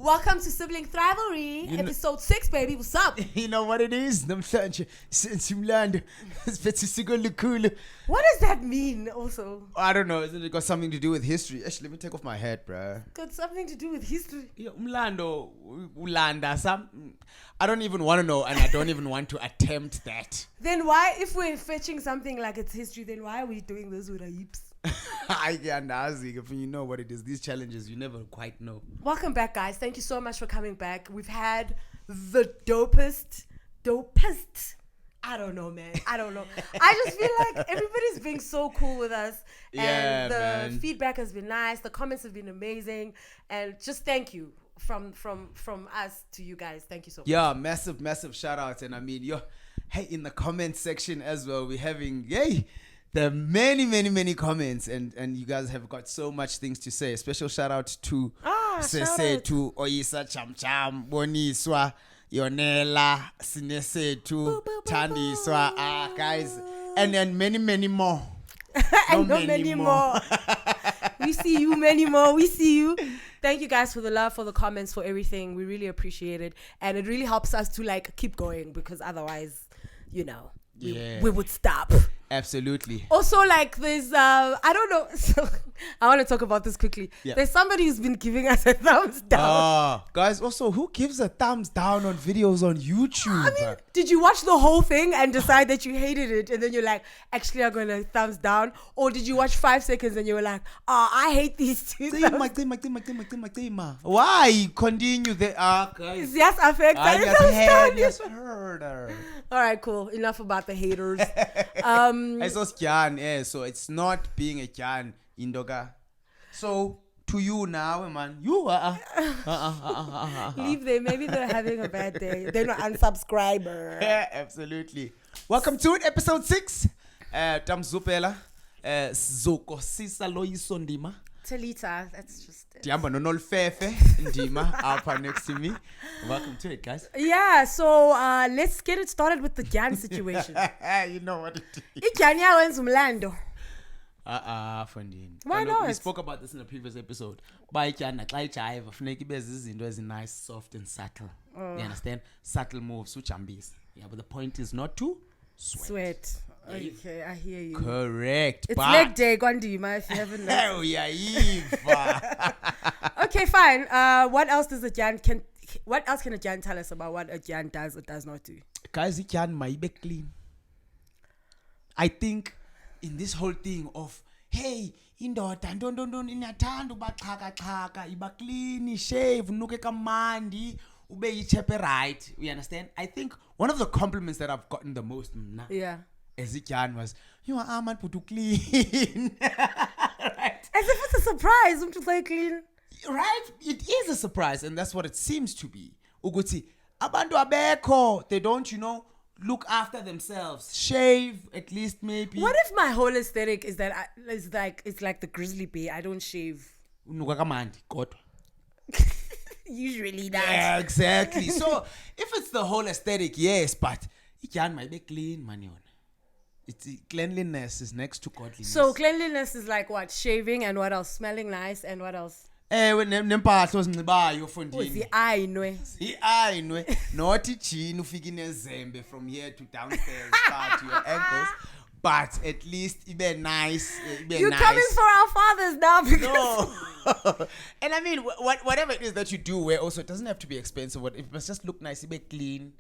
Welcome to Sibling Thrivalry, episode 6, baby. What's up? You know what it is? Namhlanje simlando siphethe isiko elikhulu. What does that mean also? I don't know. Isn't it got something to do with history? Actually, let me take off my hat, bruh. Got something to do with history. Yeah, umlando ulanda some. I don't even want to know, and I don't even want to attempt that. Then why, if we're fetching something like it's history, then why are we doing this with our hips? I can't ask if you know what it is. These challenges, you never quite know. Welcome back, guys. Thank you so much for coming back. We've had the dopest. I don't know, man. I don't know. I just feel like everybody's being so cool with us. And the feedback has been nice. The comments have been amazing. And just thank you from us to you guys. Thank you so much. Yeah, massive shout out. And I mean, hey, in the comment section as well, we're having, there are many comments, and you guys have got so much things to say. Special shout out to Sese, to Oyisa Cham Boniswa, Yonela, Sinese, to Tandiswa, guys, and then many more. And many more. We see you, many more. We see you. Thank you guys for the love, for the comments, for everything. We really appreciate it. And it really helps us to keep going, because otherwise, we would stop. Absolutely. Also, there's I don't know. So I want to talk about this quickly. Yeah. There's somebody who's been giving us a thumbs down. Guys, also, who gives a thumbs down on videos on YouTube? I mean, did you watch the whole thing and decide that you hated it, and then you're like, actually, I'm going to thumbs down? Or did you watch 5 seconds and you were like, I hate these two? Why? Continue the guys. Yes, affect. Yes, heard her. All right, cool. Enough about the haters. I saw Kyan, so it's not being a Kyan, Indoga. So, to you now, man, you are. Leave them. Maybe they're having a bad day. They're not unsubscriber. Yeah, absolutely. Welcome to it, episode 6. Tamzupela. Zoko Sisa Loisondima. Talita, that's just it. Diamba no Fefe Ndima up next to me. Welcome to it, guys. Yeah, so let's get it started with the Gyan situation. You know what it is. Igyan wins Umlando. Fundini. Why not? We spoke about this in a previous episode. By Igyan, jive, funeki bezizinto ezi nice, soft and subtle. You understand? Subtle moves, which ambis. Yeah, but the point is not to sweat. Okay, I hear you. Correct. It's leg day, Gwandima, if you haven't noticed. Hell yeah, Eva. Okay, fine. What else can a Gyan tell us about what a Gyan does or does not do? Guys, it can might be clean. I think in this whole thing of, hey, indoda ndondondon inyathanda ubachaka iba clean, shave, nuke kamandi, ube yichepe right. You understand? I think one of the compliments that I've gotten the most as a Jan was, you are man put to clean. Right? As if it's a surprise, to say clean. Right? It is a surprise, and that's what it seems to be. Uguti, abantu abeko, they don't, look after themselves. Shave, at least maybe. What if my whole aesthetic is that it's like the grizzly bear? I don't shave. Usually not. Yeah, exactly. So if it's the whole aesthetic, yes, but it can might be clean, man. It's cleanliness is next to godliness. So cleanliness is like what? Shaving and what else? Smelling nice and what else? Nempahlo zinxibayo fondini. Ziayinwe. Not ichin ufike nezembe from here to downstairs to your ankles. But at least ibe nice. You're coming for our fathers now because no. And I mean, whatever it is that you do wear, also it doesn't have to be expensive. It must just look nice, ibe clean,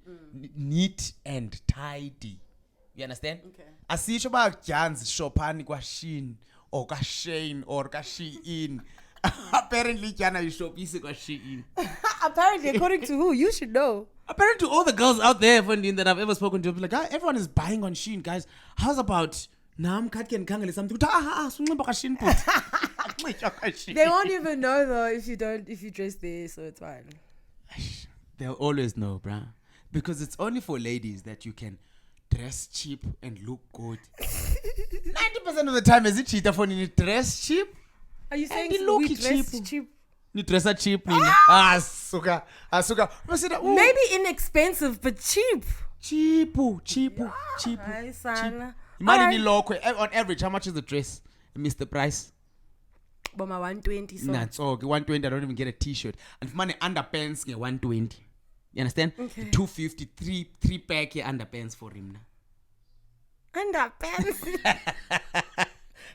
neat and tidy. You understand? Okay. Asisho ba Jan's shopani kwa Shein or ka Shane or ka Shein. Apparently Jana is shop is kwa Shein. Apparently, according to who? You should know. Apparently to all the girls out there that I've ever spoken to, like, everyone is buying on Shein, guys. How's about Nam Katken Kangali something? They won't even know though if you dress there, so it's fine. They'll always know, bruh. Because it's only for ladies that you can dress cheap and look good. 90% of the time is it cheater for you dress cheap? Are you saying we dress cheap? You dress cheap, suka. Maybe inexpensive, but cheap. Cheap. Hi, son. Imagine on average, how much is the dress, Mr. Price? Boma 120 so. That's okay. 120, I don't even get a t-shirt. And money underpants get 120. You understand? Okay. The 250, three pack underpants for him now. Underpants.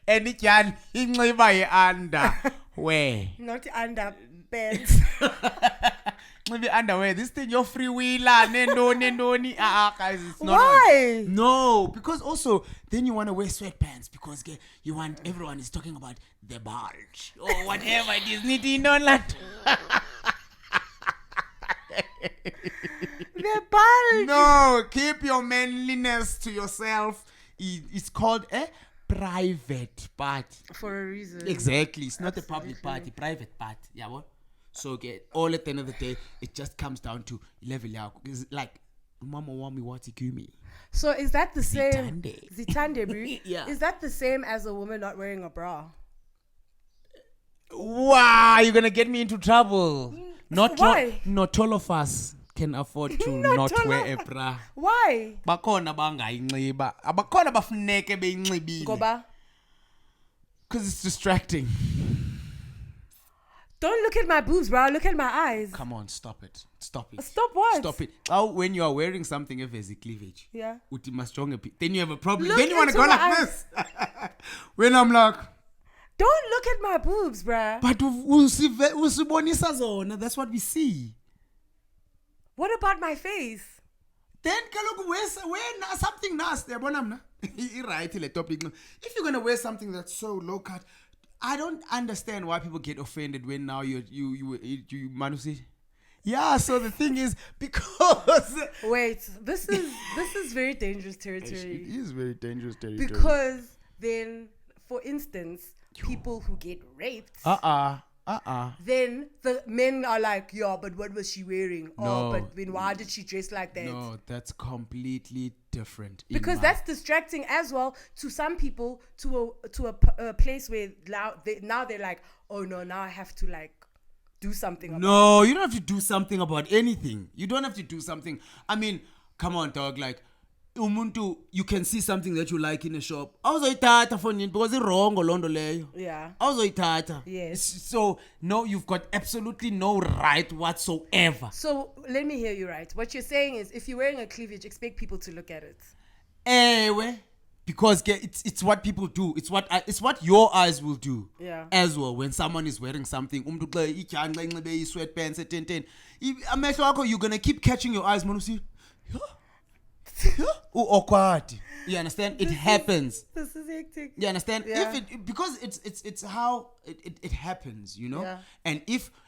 And it can inxiba under where? Not underpants. Maybe underwear. This thing you're freewheeler. Nendoni. Guys, it's not. Why? No, because also then you want to wear sweatpants because you want everyone is talking about the bulge or whatever it is. Niti nonlat. The bulge. No, keep your manliness to yourself. It's called a private party. For a reason. Exactly. It's not a public party, private party. Yeah, what? So all at the end of the day, it just comes down to level out. It's like Mama want me what me. So is that the same? Zitande, bro. Yeah. Is that the same as a woman not wearing a bra? Wow, you're gonna get me into trouble. Why? Not all of us can afford to not wear a bra. Why? Bakhona bangayinxiba. Abakhona bafuneke beyinxibile. Goba. Because it's distracting. Don't look at my boobs, bro. Look at my eyes. Come on, stop it. Stop what? Stop it. Oh, when you are wearing something of a cleavage, yeah, then you have a problem. Look Then you want to go like eyes. this. When I'm like, don't look at my boobs, bruh. but usibonisa zona. That's what we see. What about my face? Then wear something nasty. Right, le topic. If you're gonna wear something that's so low cut, I don't understand why people get offended when now you manusi. Yeah, so the thing is because wait, this is very dangerous territory. It is very dangerous territory. Because then, for instance, people who get raped, then the men are like, yeah, but what was she wearing? No. Oh, but then why did she dress like that? No, that's completely different. Because that's distracting as well to some people, to a place where now they're like, oh no, now I have to like do something about No, you don't have to do something about anything. You don't have to do something. I mean, come on, dog. Like, umuntu, you can see something that you like in a shop. Awuzoyithatha for nini because it's wrong londo leyo. Yeah. Awuzoyithatha. Yes. So, no, you've got absolutely no right whatsoever. So, let me hear you right. What you're saying is if you're wearing a cleavage, expect people to look at it. Because it's what people do. It's what your eyes will do. Yeah. As well when someone is wearing something. Sweatpants. You're gonna keep catching your eyes, man. See, awkward. You understand? It happens. This is hectic. You understand? Yeah. Because it's how it happens, you know. Yeah.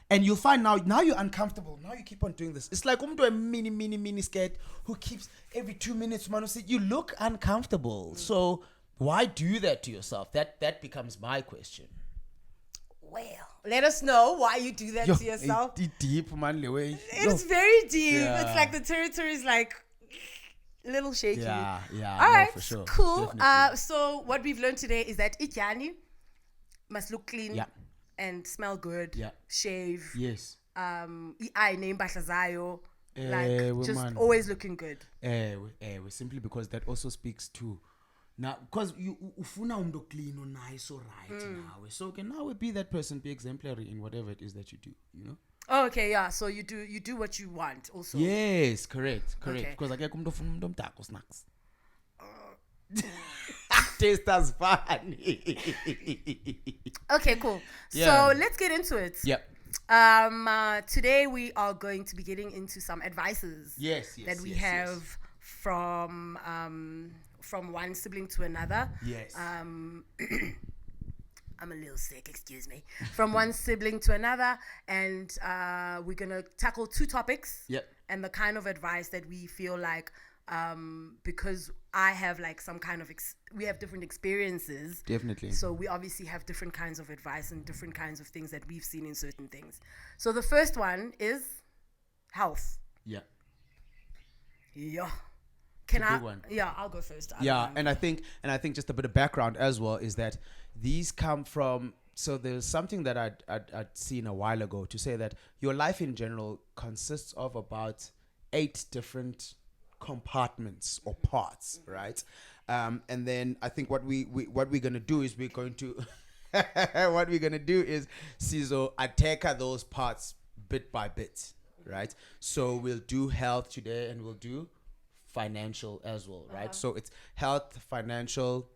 And you'll find now you're uncomfortable. Now you keep on doing this. It's like a mini skirt who keeps every 2 minutes. Man, you look uncomfortable. So why do that to yourself? That becomes my question. Well, let us know why you do that to yourself. It's deep, man. It's very deep. Yeah. It's like the territory is like a little shaky. Yeah. All right, for sure. cool. Definitely. So what we've learned today is that Ityani must look clean. Yeah. And smell good. Yeah. Shave. Yes. I name zayo. Just man. always looking good. Simply because that also speaks to now, because you ufuna umdo clean or nice or right now. So can now be that person, be exemplary in whatever it is that you do, you know? Oh, okay, yeah. So you do what you want also. Yes, correct. Okay. Because I get umdo funa umdo mdako snacks. Taste as funny. Okay, cool. Yeah. So let's get into it. Yep. Today we are going to be getting into some advices. Yes. That we have from one sibling to another. Yes. I'm a little sick, excuse me. From one sibling to another, and we're gonna tackle two topics. Yep. And the kind of advice that we feel like, because I have like some kind of we have different experiences. Definitely. So we obviously have different kinds of advice and different kinds of things that we've seen in certain things. So the first one is health. Yeah. Yeah. Big one. Yeah, I'll go first. And I think just a bit of background as well is that these come from. So there's something that I'd seen a while ago to say that your life in general consists of about 8 different compartments or parts, right? And then I think what we're gonna do is we're going to what we're gonna do is Sizo attack those parts bit by bit, right? So we'll do health today and we'll do financial as well, right? So it's health, financial,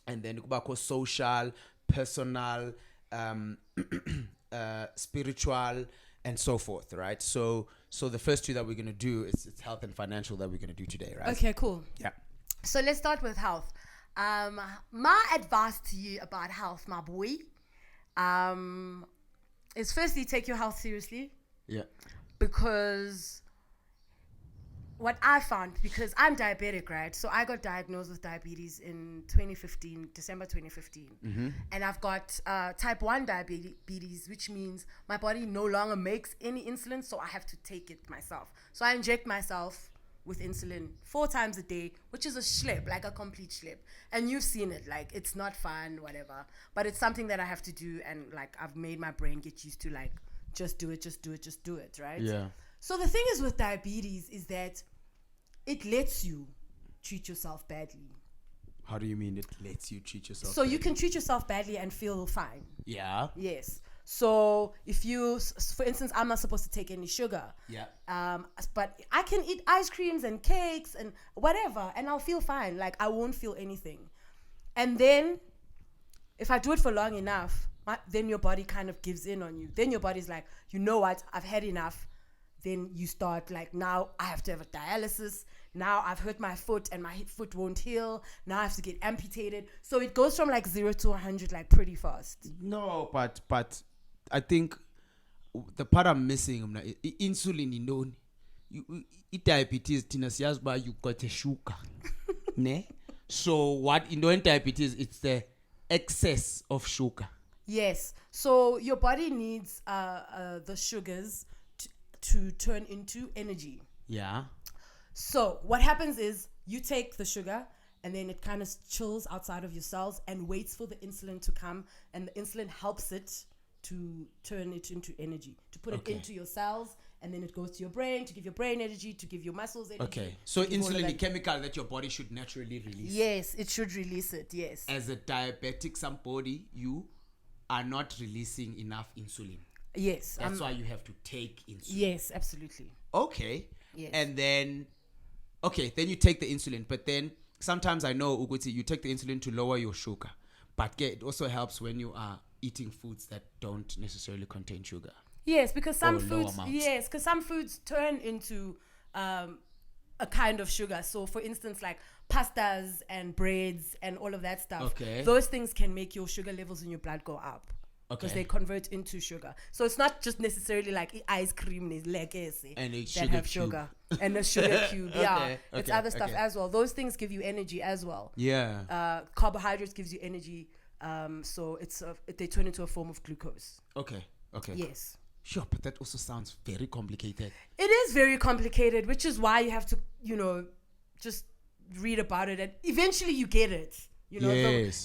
and then kubakho social, personal, spiritual, and so forth, right? So the first two that we're gonna do is it's health and financial that we're gonna do today, right? Okay, cool. Yeah. So let's start with health. My advice to you about health, my boy, is firstly take your health seriously. Yeah. Because what I found, because I'm diabetic, right? So I got diagnosed with diabetes in 2015, December 2015. And I've got type 1 diabetes, which means my body no longer makes any insulin, so I have to take it myself. So I inject myself with insulin 4 times a day, which is a schlep, like a complete schlep. And you've seen it, like it's not fun, whatever. But it's something that I have to do, and like I've made my brain get used to like, just do it, right? Yeah. So the thing is with diabetes is that it lets you treat yourself badly. How do you mean it lets you treat yourself So badly? you can treat yourself badly and feel fine. Yeah. Yes. So if you, for instance, I'm not supposed to take any sugar. Yeah. But I can eat ice creams and cakes and whatever, and I'll feel fine. Like I won't feel anything. And then if I do it for long enough, then your body kind of gives in on you. Then your body's like, you know what? I've had enough. Then you start like, now I have to have a dialysis. Now I've hurt my foot and my foot won't heal. Now I have to get amputated. So it goes from like 0 to 100 like pretty fast. No, but I think the part I'm missing, insulin, diabetes, you got a sugar. Ne? So what in diabetes, it's the excess of sugar. Yes. So your body needs the sugars to turn into energy. Yeah. So what happens is you take the sugar and then it kind of chills outside of your cells and waits for the insulin to come, and the insulin helps it to turn it into energy, to put it into your cells, and then it goes to your brain to give your brain energy, to give your muscles energy. Okay. So insulin is a chemical that your body should naturally release. Yes, it should release it, yes. As a diabetic somebody, you are not releasing enough insulin. Yes. That's why you have to take insulin. Yes, absolutely. Okay. Yes. And then, then you take the insulin. But then sometimes I know, Uguti, you take the insulin to lower your sugar. But it also helps when you are eating foods that don't necessarily contain sugar. Yes, because some foods turn into a kind of sugar. So for instance, like pastas and breads and all of that stuff. Okay. Those things can make your sugar levels in your blood go up. Because they convert into sugar. So it's not just necessarily like ice cream and that have sugar. And a sugar cube. Yeah. It's other stuff as well. Those things give you energy as well. Yeah. Carbohydrates gives you energy. So they turn into a form of glucose. Okay. Yes. Sure, but that also sounds very complicated. It is very complicated, which is why you have to, just read about it, and eventually you get it. Yes.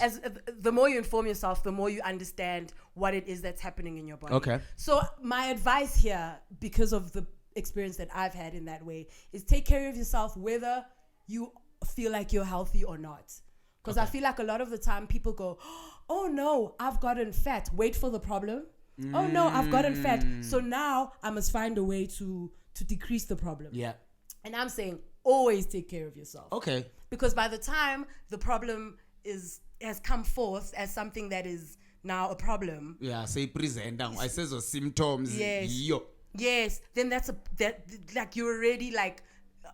The more you inform yourself, the more you understand what it is that's happening in your body. Okay. So my advice here, because of the experience that I've had in that way, is take care of yourself whether you feel like you're healthy or not. Because I feel like a lot of the time people go, oh no, I've gotten fat. Wait for the problem. Oh no, I've gotten fat. So now I must find a way to decrease the problem. Yeah. And I'm saying always take care of yourself. Okay. Because by the time the problem has come forth as something that is now a problem. Yeah, say present. I says the symptoms. Yes. Yes. Then like you're already like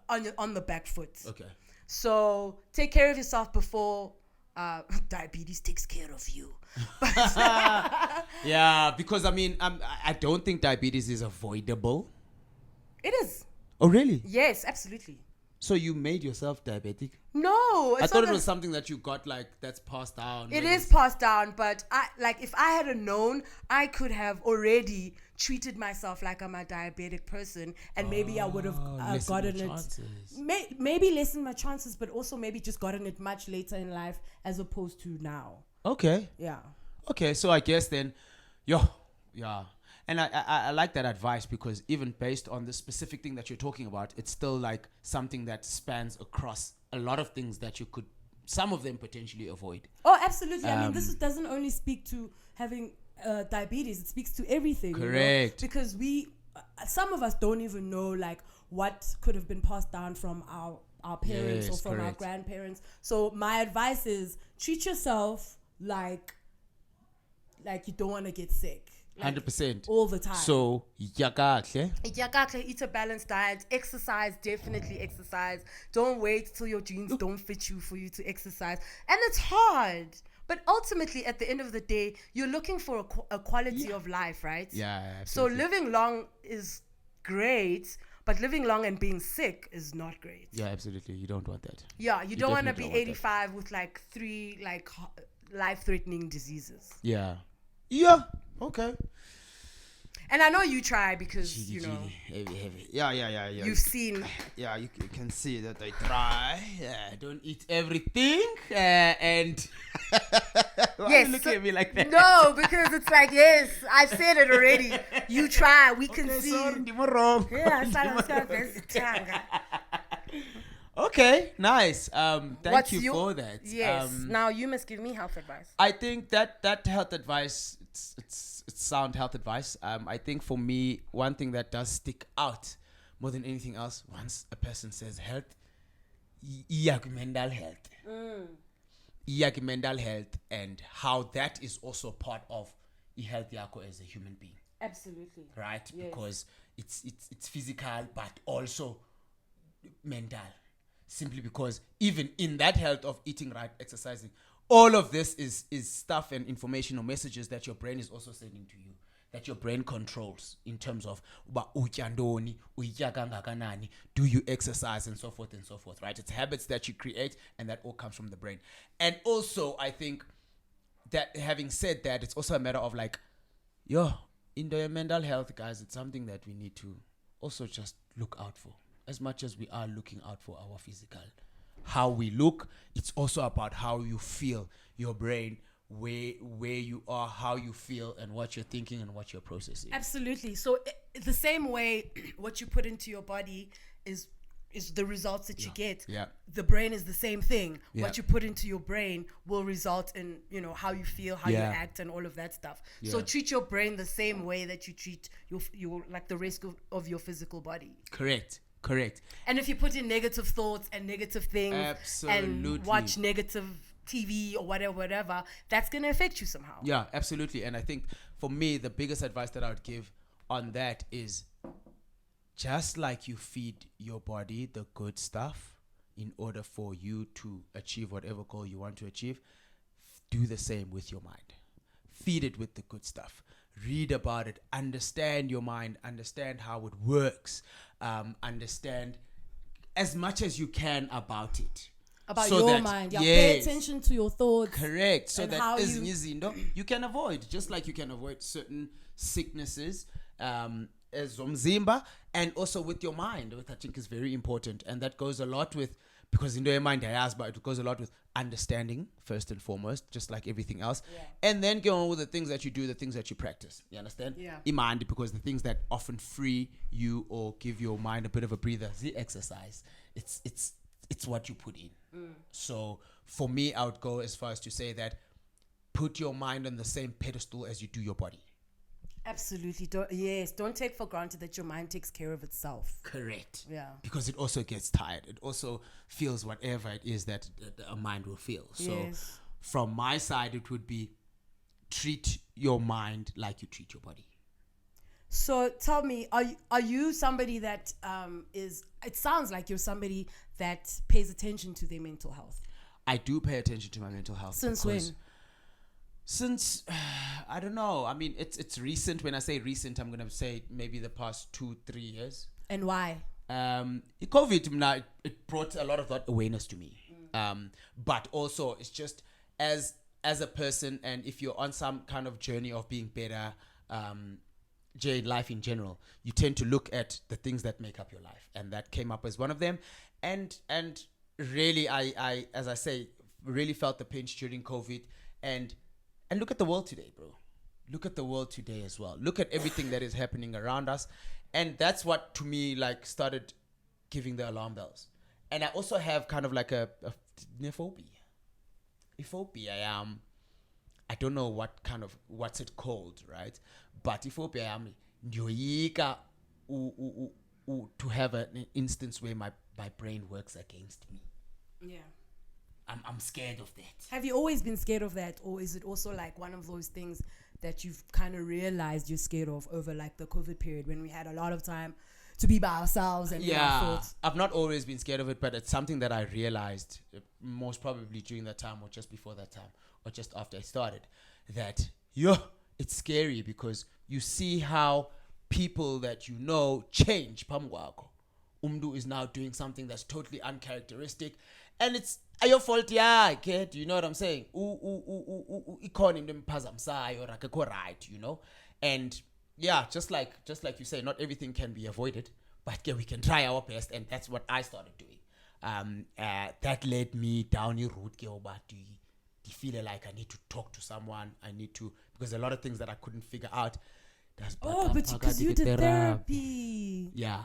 on the back foot. Okay. So take care of yourself before diabetes takes care of you. Yeah, because I don't think diabetes is avoidable. It is. Oh, really? Yes, absolutely. So you made yourself diabetic? No, I thought it was something that you got that's passed down. It is passed down, but if I had known, I could have already treated myself like I'm a diabetic person, and maybe I would have gotten it. Maybe lessen my chances, but also maybe just gotten it much later in life as opposed to now. Okay. Yeah. Okay, so I guess then, yeah. And I like that advice, because even based on the specific thing that you're talking about, it's still like something that spans across a lot of things that you could some of them potentially avoid. Oh, absolutely. I mean, this doesn't only speak to having diabetes. It speaks to everything. Correct. Because some of us don't even know like what could have been passed down from our parents or from our grandparents. So my advice is treat yourself like you don't want to get sick. 100%. All the time. So, yakahle. Eat a balanced diet. Exercise, definitely exercise. Don't wait till your jeans don't fit you for you to exercise. And it's hard. But ultimately, at the end of the day, you're looking for a quality of life, right? Yeah, absolutely. So living long is great, but living long and being sick is not great. Yeah, absolutely. You don't want that. Yeah, you don't want to be 85 with like 3 like life-threatening diseases. Yeah. Yeah. Okay. And I know you try because, you know. Heavy. Yeah. You've seen. Yeah, you can see that I try. Yeah, I don't eat everything. And. Why are you looking at me like that? No, because it's like, yes, I've said it already. You try. We can see. Sorry, I'm wrong. Yeah, okay, nice. Thank you for that. Yes. Now you must give me health advice. I think that health advice, it's sound health advice. I think for me, one thing that does stick out more than anything else, once a person says health, mental health. Mental health, and how that is also part of health yako as a human being. Absolutely. Right? Yes. Because it's physical but also mental. Simply because even in that health of eating right, exercising, all of this is stuff and information or messages that your brain is also sending to you, that your brain controls in terms of do you exercise and so forth, right? It's habits that you create, and that all comes from the brain. And also, I think that having said that, it's also a matter of like, in the mental health, guys, it's something that we need to also just look out for. As much as we are looking out for our physical, how we look, it's also about how you feel, your brain, where you are, how you feel, and what you're thinking and what you're processing. Absolutely. So the same way what you put into your body is the results that you get. Yeah. The brain is the same thing. Yeah. What you put into your brain will result in, how you feel, how you act, and all of that stuff. Yeah. So treat your brain the same way that you treat your like the rest of your physical body. Correct. And if you put in negative thoughts and negative things, absolutely, and watch negative TV or whatever, that's going to affect you somehow. Yeah, absolutely. And I think for me, the biggest advice that I would give on that is just like you feed your body the good stuff in order for you to achieve whatever goal you want to achieve, do the same with your mind. Feed it with the good stuff. Read about it, understand your mind, understand how it works, understand as much as you can about it. About so your mind. Pay attention to your thoughts. Correct. So that you can avoid, just like you can avoid certain sicknesses, as Zomzimba, and also with your mind, which I think is very important. And that goes a lot with, because in your mind, but it goes a lot with understanding first and foremost, just like everything else. Yeah. And then go on with the things that you do, the things that you practice. You understand? Yeah. Imandi, because the things that often free you or give your mind a bit of a breather, the exercise. It's what you put in. So for me, I would go as far as to say that put your mind on the same pedestal as you do your body. Absolutely. Don't take for granted that your mind takes care of itself. Correct. Yeah. Because it also gets tired. It also feels whatever it is that a mind will feel. So from my side, it would be treat your mind like you treat your body. So tell me, are you somebody that it sounds like you're somebody that pays attention to their mental health? I do pay attention to my mental health. Since when? Since, I don't know. I mean, it's recent. When I say recent, I'm going to say maybe the past 2-3 years. And why? COVID, it brought a lot of that awareness to me. But also, it's just as a person, and if you're on some kind of journey of being better, life in general, you tend to look at the things that make up your life. And that came up as one of them. And really, I as I say, really felt the pinch during COVID. And look at the world today, bro. Look at the world today as well. Look at everything that is happening around us. And that's what, to me, like, started giving the alarm bells. And I also have kind of like a nephobia. Phobia, I don't know what's it called, right? But phobia, ndiyoyika to have an instance where my brain works against me. Yeah. I'm scared of that. Have you always been scared of that, or is it also like one of those things that you've kind of realized you're scared of over like the COVID period when we had a lot of time to be by ourselves and our thoughts? I've not always been scared of it, but it's something that I realized most probably during that time or just before that time or just after I started, that it's scary because you see how people that you know change. Pamwako. Umdu is now doing something that's totally uncharacteristic, and it's your fault, do you know what I'm saying? Right, you know? And yeah, just like you say, not everything can be avoided, but we can try our best, and that's what I started doing. That led me down the route, do you feel like I need to talk to someone? I need to, because a lot of things that I couldn't figure out. But because you did therapy. Yeah.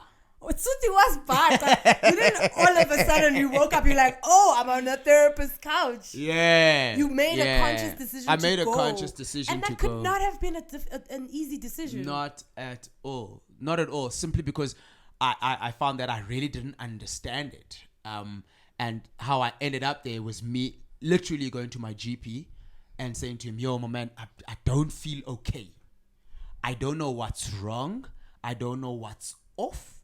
It was bad. Like, you didn't all of a sudden you woke up, you're like, oh, I'm on a therapist's couch. Yeah. You made a conscious decision I made a conscious decision to go. And that could not have been an easy decision. Not at all. Not at all. Simply because I found that I really didn't understand it. And how I ended up there was me literally going to my GP and saying to him, yo, my man, I don't feel okay. I don't know what's wrong. I don't know what's off.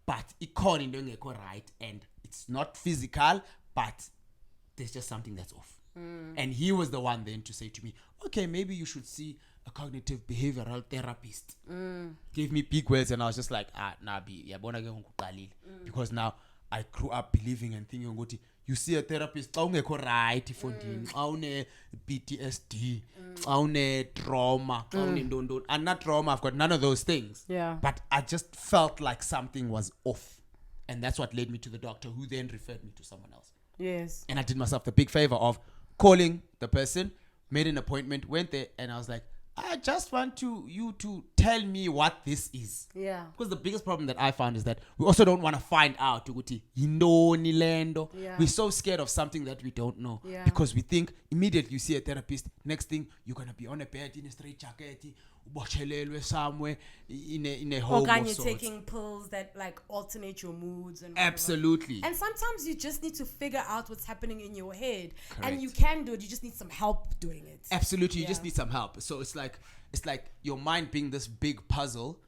But it can't go right, and it's not physical, but there's just something that's off. And he was the one then to say to me, okay, maybe you should see a cognitive behavioral therapist. Gave me big words, and I was just like, because now I grew up believing and thinking, you see a therapist, right, PTSD, trauma, and not trauma, I've got none of those things. Yeah. But I just felt like something was off. And that's what led me to the doctor, who then referred me to someone else. Yes. And I did myself the big favor of calling the person, made an appointment, went there, and I was like, I just want you to tell me what this is. Yeah. Because the biggest problem that I found is that we also don't want to find out. Yeah. We're so scared of something that we don't know. Yeah. Because we think immediately you see a therapist, next thing you're going to be on a bed in a straight jacket, somewhere in a home or of you're sorts. taking pills that like alternate your moods and whatever. Absolutely. And sometimes you just need to figure out what's happening in your head. Correct. And you can do it. You just need some help doing it. Absolutely. You just need some help. So it's like your mind being this big puzzle,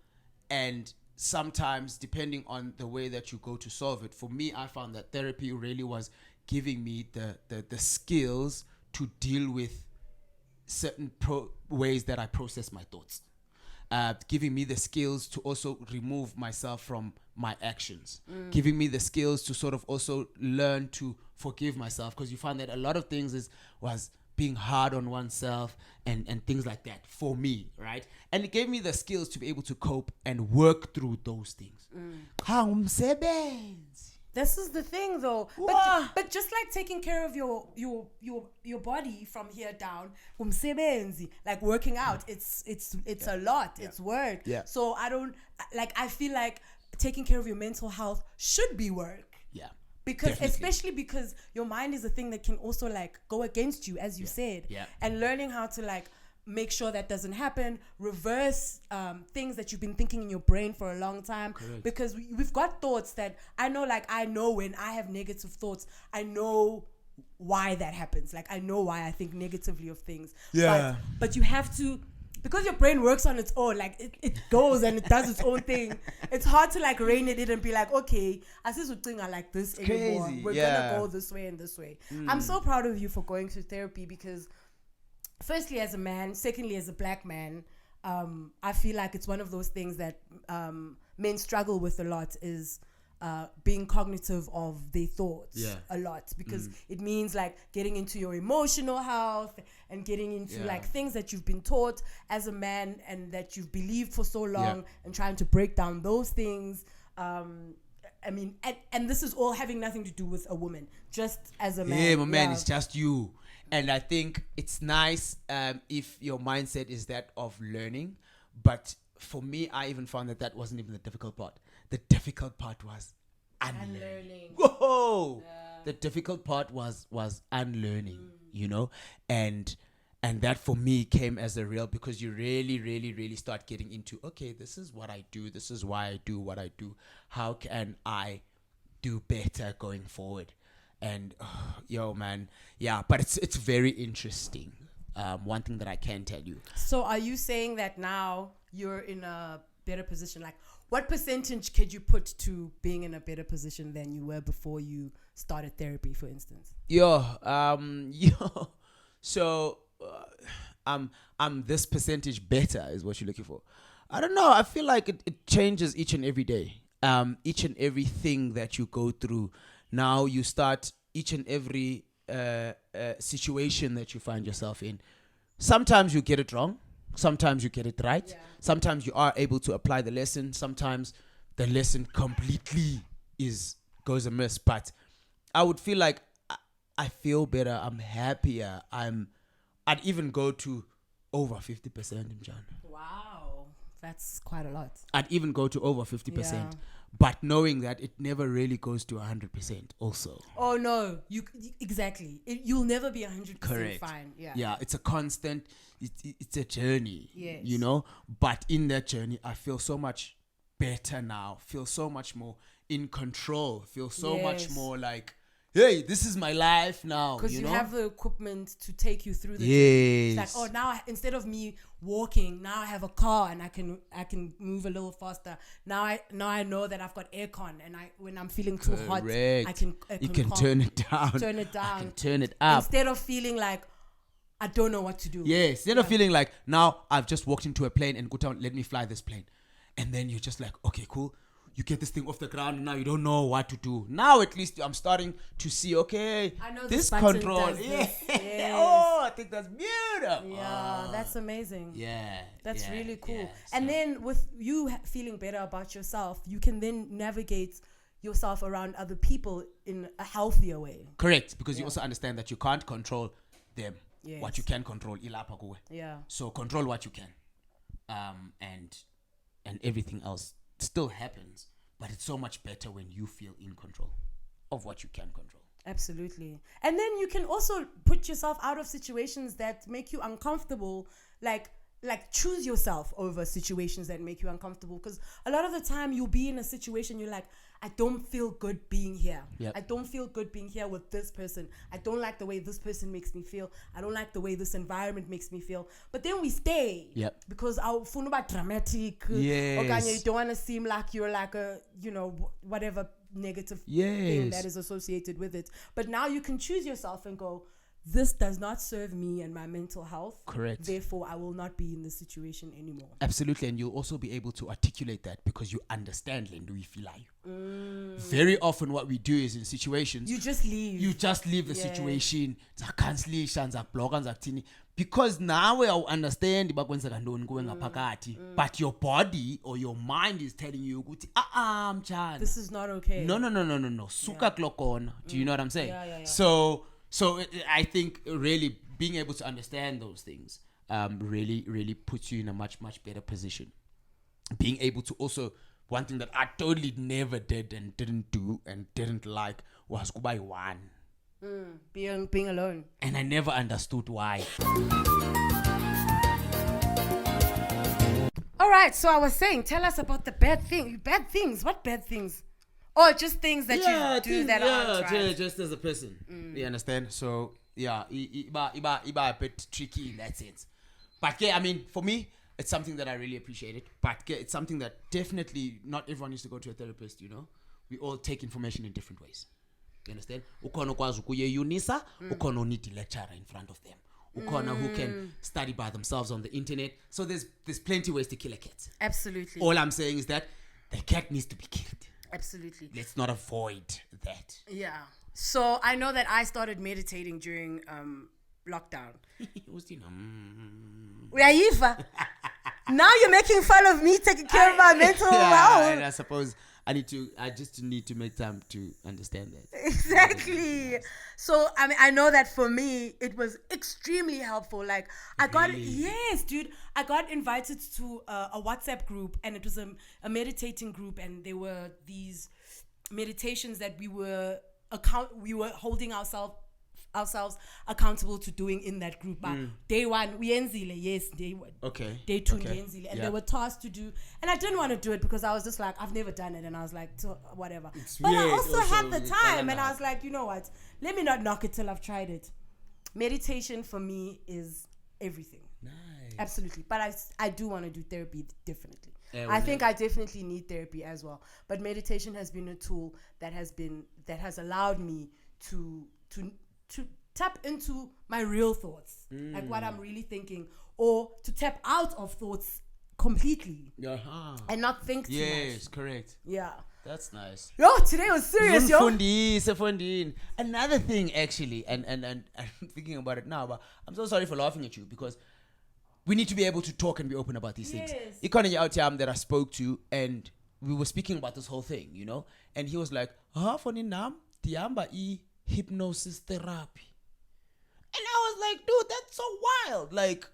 and sometimes depending on the way that you go to solve it. For me, I found that therapy really was giving me the skills to deal with certain ways that I process my thoughts, giving me the skills to also remove myself from my actions, giving me the skills to sort of also learn to forgive myself, because you find that a lot of things was being hard on oneself and things like that for me, right? And it gave me the skills to be able to cope and work through those things. This is the thing, though. But just like taking care of your body from here down, like working out, it's a lot. It's work. Yeah. So I feel like taking care of your mental health should be work. Yeah. Because definitely. Especially because your mind is a thing that can also like go against you, as you said. Yeah. And learning how to like make sure that doesn't happen, reverse things that you've been thinking in your brain for a long time. Correct. Because we've got thoughts that I know when I have negative thoughts, I know why that happens. Like I know why I think negatively of things. Yeah. But you have to, because your brain works on its own, like it goes and it does its own thing. It's hard to like rein it in and be like, okay, I see something I like this anymore. Crazy. We're gonna go this way and this way. I'm so proud of you for going to therapy, because firstly as a man, secondly as a black man, I feel like it's one of those things that men struggle with a lot, is being cognitive of their thoughts a lot, because it means like getting into your emotional health and getting into like things that you've been taught as a man and that you've believed for so long, and trying to break down those things. I mean, and this is all having nothing to do with a woman, just as a man. Yeah, my man, it's just you. And I think it's nice if your mindset is that of learning. But for me, I even found that wasn't even the difficult part. The difficult part was unlearning. Whoa! The difficult part was unlearning, you know, and that for me came as a real, because you really start getting into, okay, this is what I do, this is why I do what I do, how can I do better going forward? And yo man, yeah, but it's very interesting. One thing that I can tell you. So are you saying that now you're in a better position? Like, what percentage could you put to being in a better position than you were before you started therapy, for instance? So I'm this percentage better is what you're looking for. I don't know. I feel like it changes each and every day. Each and everything that you go through. Now you start each and every situation that you find yourself in. Sometimes you get it wrong. Sometimes you get it right. Yeah. Sometimes you are able to apply the lesson. Sometimes the lesson completely goes amiss. But I would feel like I feel better. I'm happier. I'd even go to over 50% in Jan. Wow, that's quite a lot. I'd even go to over 50%. Yeah. But knowing that it never really goes to 100% also. Oh no, exactly. You'll never be 100% correct. Fine. Yeah. Yeah, it's a constant. It's a journey. Yes. You know, but in that journey, I feel so much better now. Feel so much more in control. Feel so much more like, hey, this is my life now. Because you have the equipment to take you through the journey. It's like, oh, now instead of me walking, now I have a car and I can move a little faster. Now I know that I've got aircon, and when I'm feeling too hot, I can turn it down. Turn it down. I can turn it up. Instead of feeling like I don't know what to do. Yeah, instead of feeling like now I've just walked into a plane and Guta, let me fly this plane. And then you're just like, okay, cool. You get this thing off the ground and now you don't know what to do. Now at least I'm starting to see, okay, I know this control. Yes. Oh, I think that's beautiful. Yeah, that's amazing. Yeah. That's really cool. Yeah, and then with you feeling better about yourself, you can then navigate yourself around other people in a healthier way. Correct, because you also understand that you can't control them. Yes. What you can control, ilapha kuwe. Yeah. So control what you can. And everything else still happens, but it's so much better when you feel in control of what you can control. Absolutely. And then you can also put yourself out of situations that make you uncomfortable, like choose yourself over situations that make you uncomfortable, because a lot of the time you'll be in a situation you're like, I don't feel good being here. Yep. I don't feel good being here with this person. I don't like the way this person makes me feel. I don't like the way this environment makes me feel. But then we stay. Yep. Because our phone about dramatic. Yes. You don't want to seem like you're like a, whatever negative yes. thing that is associated with it. But now you can choose yourself and go, this does not serve me and my mental health. Correct. Therefore, I will not be in this situation anymore. Absolutely. And you'll also be able to articulate that because you understand Very often what we do is in situations, you just leave. You just leave the situation. Because now we understand but your body or your mind is telling you this is not okay. No. Suka klokona. Do you know what I'm saying? Yeah. So I think really being able to understand those things really puts you in a much better position. Being able to also, one thing that I totally never did and didn't do and didn't like was go by one. Being alone. And I never understood why. All right, so I was saying, tell us about the bad things. What bad things? Or just things that you do that aren't right. Just as a person. You understand? So, yeah, iba a bit tricky in that sense. But, yeah, I mean, for me, it's something that I really appreciated. But it's something that definitely not everyone needs to go to a therapist, We all take information in different ways. You understand? Ukono kwazi ukuye UNISA, ukono need a lecturer in front of them. Ukono who can study by themselves on the internet. So there's plenty ways to kill a cat. Absolutely. All I'm saying is that the cat needs to be killed. Absolutely. Let's not avoid that. Yeah. So I know that I started meditating during lockdown. Now you're making fun of me taking care of my mental health. And I suppose I just need to make time to understand that. Exactly. So I mean, I know that for me it was extremely helpful. Like I got invited to a WhatsApp group, and it was a meditating group, and there were these meditations that we were we were holding ourselves accountable to doing in that group. But day one, we enzile, yes, day one. Okay. Day two, okay. enzile. And they were tasked to do, and I didn't want to do it because I was just like, I've never done it. And I was like, so, whatever. But I also had the time, and I was like, you know what? Let me not knock it till I've tried it. Meditation for me is everything. Nice. Absolutely. But I do want to do therapy, definitely. Yeah, I think I definitely need therapy as well. But meditation has been a tool that has allowed me to tap into my real thoughts, like what I'm really thinking, or to tap out of thoughts completely and not think too much. Yes, correct. Yeah. That's nice. Yo, today was serious, yo. Another thing, actually, and I'm thinking about it now, but I'm so sorry for laughing at you because we need to be able to talk and be open about these things. Ikone out that I spoke to, and we were speaking about this whole thing, you know, and he was like, for nam tiamba hypnosis therapy. And I was like, dude, that's so wild. Like,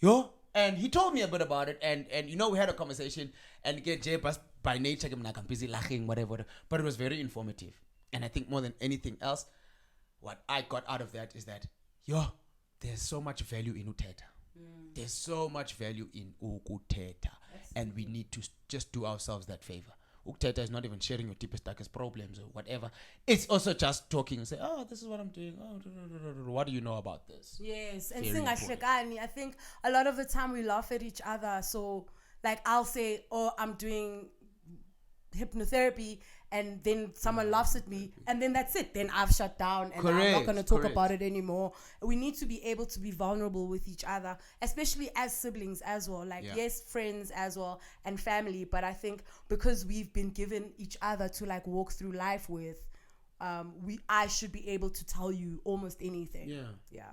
yo. And he told me a bit about it. And you know, we had a conversation. And get J-Bus by nature, I'm like, I'm busy laughing, whatever. But it was very informative. And I think more than anything else, what I got out of that is that, yo, there's so much value in uteta. There's so much value in ukuteta. And we need to just do ourselves that favor. Ukteta is not even sharing your deepest, darkest problems or whatever. It's also just talking and say, oh, this is what I'm doing. Oh, what do you know about this? Yes. And singahlekani, I think a lot of the time we laugh at each other. So, like, I'll say, oh, I'm doing hypnotherapy, and then someone laughs at me, and then that's it. Then I've shut down, and I'm not going to talk about it anymore. We need to be able to be vulnerable with each other, especially as siblings as well. Like, yes, friends as well, and family. But I think because we've been given each other to like walk through life with, I should be able to tell you almost anything. Yeah.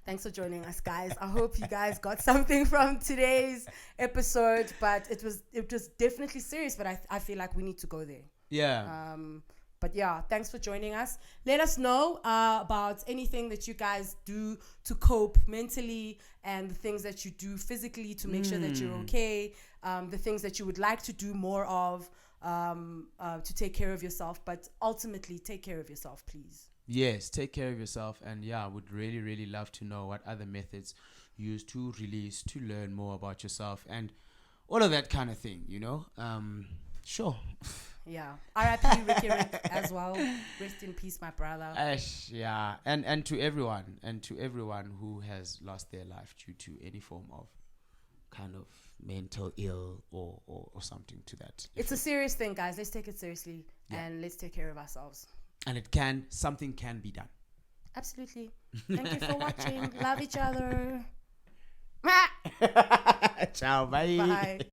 Thanks for joining us, guys. I hope you guys got something from today's episode, but it was definitely serious, but I feel like we need to go there. Yeah. But yeah, thanks for joining us. Let us know about anything that you guys do to cope mentally, and the things that you do physically to make sure that you're okay, the things that you would like to do more of to take care of yourself, but ultimately take care of yourself, please. Yes, take care of yourself. And yeah, I would really, really love to know what other methods you use to release, to learn more about yourself and all of that kind of thing, you know? Sure. Yeah. R.I.P. Ricky Rick as well. Rest in peace, my brother. Yeah. And to everyone who has lost their life due to any form of kind of mental ill or something to that. It's a serious thing, guys. Let's take it seriously and let's take care of ourselves. And something can be done. Absolutely. Thank you for watching. Love each other. Ciao, bye. Bye.